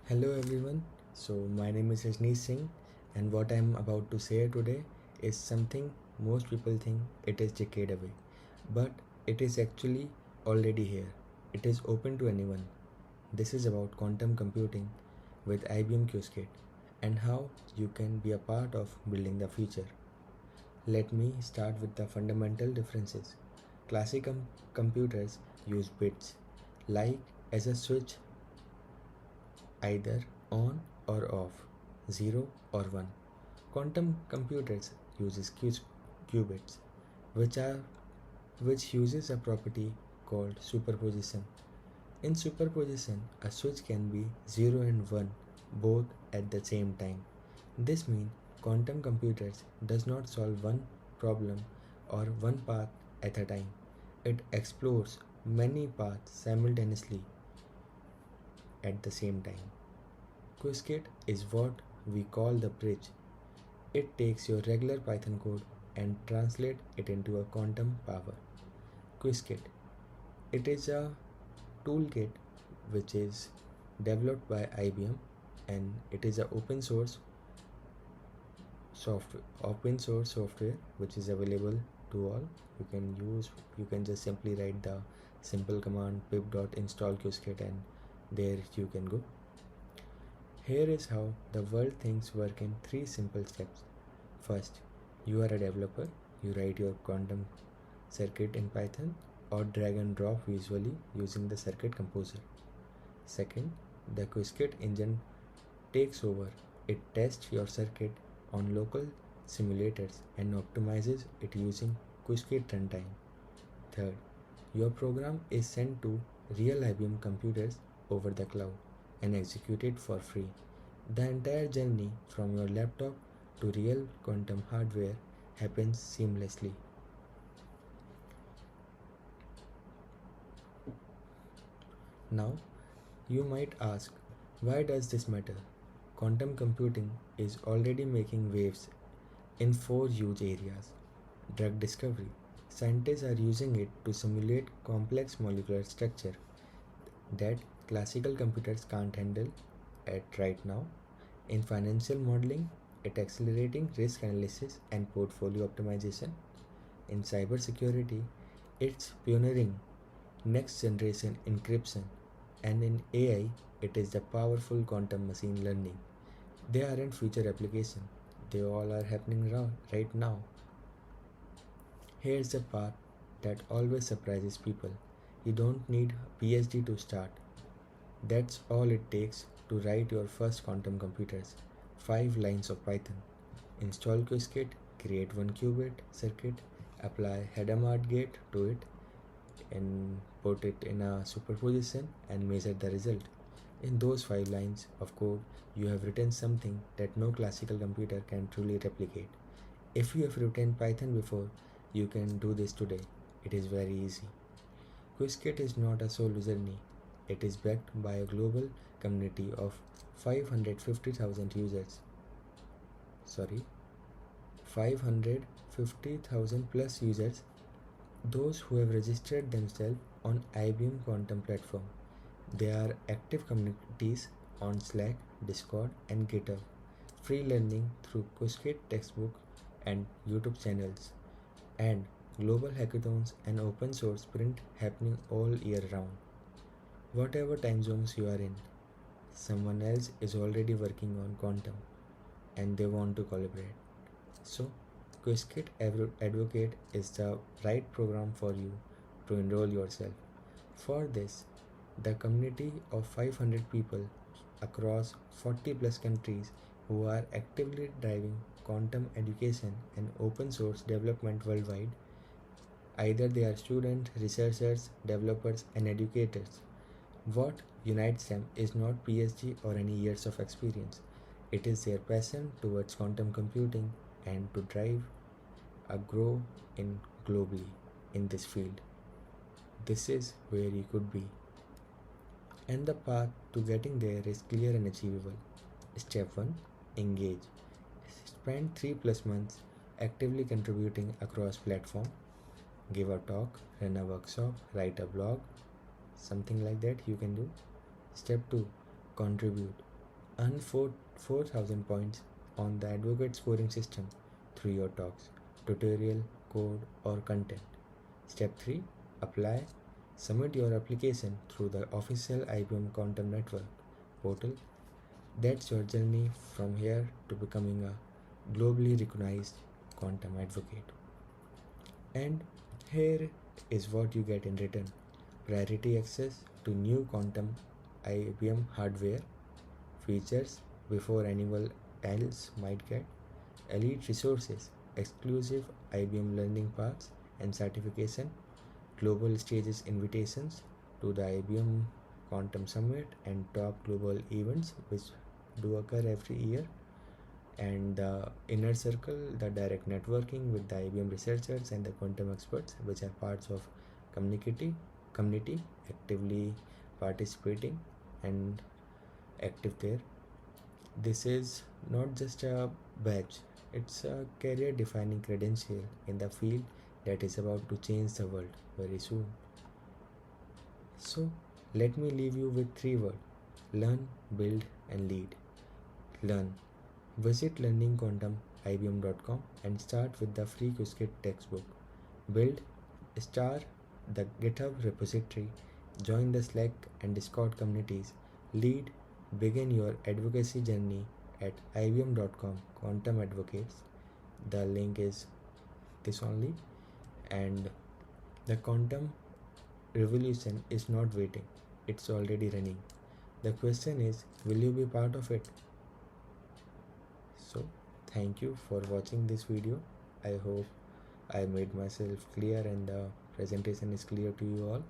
Hello everyone. My name is Rajneesh Singh, and what I'm about to say today is something most people think it is decade away, but it is actually already here. It is open to anyone. This is about quantum computing with IBM Qiskit and how you can be a part of building the future. Let me start with the fundamental differences. Classic computers use bits, like as a switch, either on or off, 0 or 1. Quantum computers uses qubits, which are which uses a property called superposition. In superposition, a switch can be 0 and 1 both at the same time. This means quantum computers does not solve one problem or one path at a time. It explores many paths simultaneously at the same time. Qiskit is what we call the bridge. It takes your regular Python code and translates it into a quantum power. Qiskit. It is a toolkit which is developed by IBM, and it is an open source software which is available to all. You can just simply write the simple command pip.install Qiskit and there you can go. Here is how the world things work in 3 simple steps. First, you are a developer. You write your quantum circuit in Python or drag and drop visually using the circuit composer. Second, the Qiskit engine takes over. It tests your circuit on local simulators and optimizes it using Qiskit runtime. Third, your program is sent to real IBM computers over the cloud and executed for free. The entire journey from your laptop to real quantum hardware happens seamlessly. Now, you might ask, why does this matter? Quantum computing is already making waves in 4 huge areas. Drug discovery. Scientists are using it to simulate complex molecular structure that classical computers can't handle at right now. In financial modeling, it accelerating risk analysis and portfolio optimization. In cybersecurity, it's pioneering next generation encryption, and in AI, it is the powerful quantum machine learning. They aren't future application, they all are happening right now. Here's the part that always surprises people. You don't need a PhD to start. That's all it takes to write your first quantum computers. 5 lines of Python. Install Qiskit, create one qubit circuit, apply Hadamard gate to it, and put it in a superposition and measure the result. In those 5 lines of code, you have written something that no classical computer can truly replicate. If you have written Python before, you can do this today. It is very easy. Qiskit is not a solo journey. It is backed by a global community of 550,000 users. 550,000 plus users, those who have registered themselves on IBM Quantum platform. There are active communities on Slack, Discord, and GitHub. Free learning through Qiskit textbook and YouTube channels, and global hackathons and open source sprint happening all year round. Whatever time zones you are in, someone else is already working on quantum and they want to collaborate. So, Qiskit Advocate is the right program for you to enroll yourself. For this, the community of 500 people across 40 plus countries who are actively driving quantum education and open source development worldwide. Either they are students, researchers, developers, and educators. What unites them is not PhD or any years of experience. It is their passion towards quantum computing and to drive a grow in globally in this field. This is where you could be. And the path to getting there is clear and achievable. Step 1. Engage. Spend 3 plus months actively contributing across platform. Give a talk, run a workshop, write a blog, something like that you can do. Step 2. Contribute. Earn 4,000 points on the advocate scoring system through your talks, tutorial, code, or content. Step 3. Apply. Submit your application through the official IBM Quantum Network portal. That's your journey from here to becoming a globally recognized quantum advocate. And here is what you get in return: priority access to new quantum IBM hardware features before anyone else might get, elite resources, exclusive IBM learning paths and certification, global stages invitations to the IBM Quantum Summit and top global events which do occur every year, and the inner circle, the direct networking with the IBM researchers and the quantum experts, which are parts of community actively participating and active there. This is not just a badge, it's a career defining credential in the field that is about to change the world very soon. So, let me leave you with three words: learn, build, and lead. Learn. Visit learningquantumibm.com and start with the free Qiskit textbook. Build. Start the GitHub repository. Join the Slack and Discord communities. Lead. Begin your advocacy journey at ibm.com quantum advocates. The link is this only. And the quantum revolution is not waiting, it's already running. The question is, will you be part of it? So, thank you for watching this video. I hope I made myself clear and the presentation is clear to you all.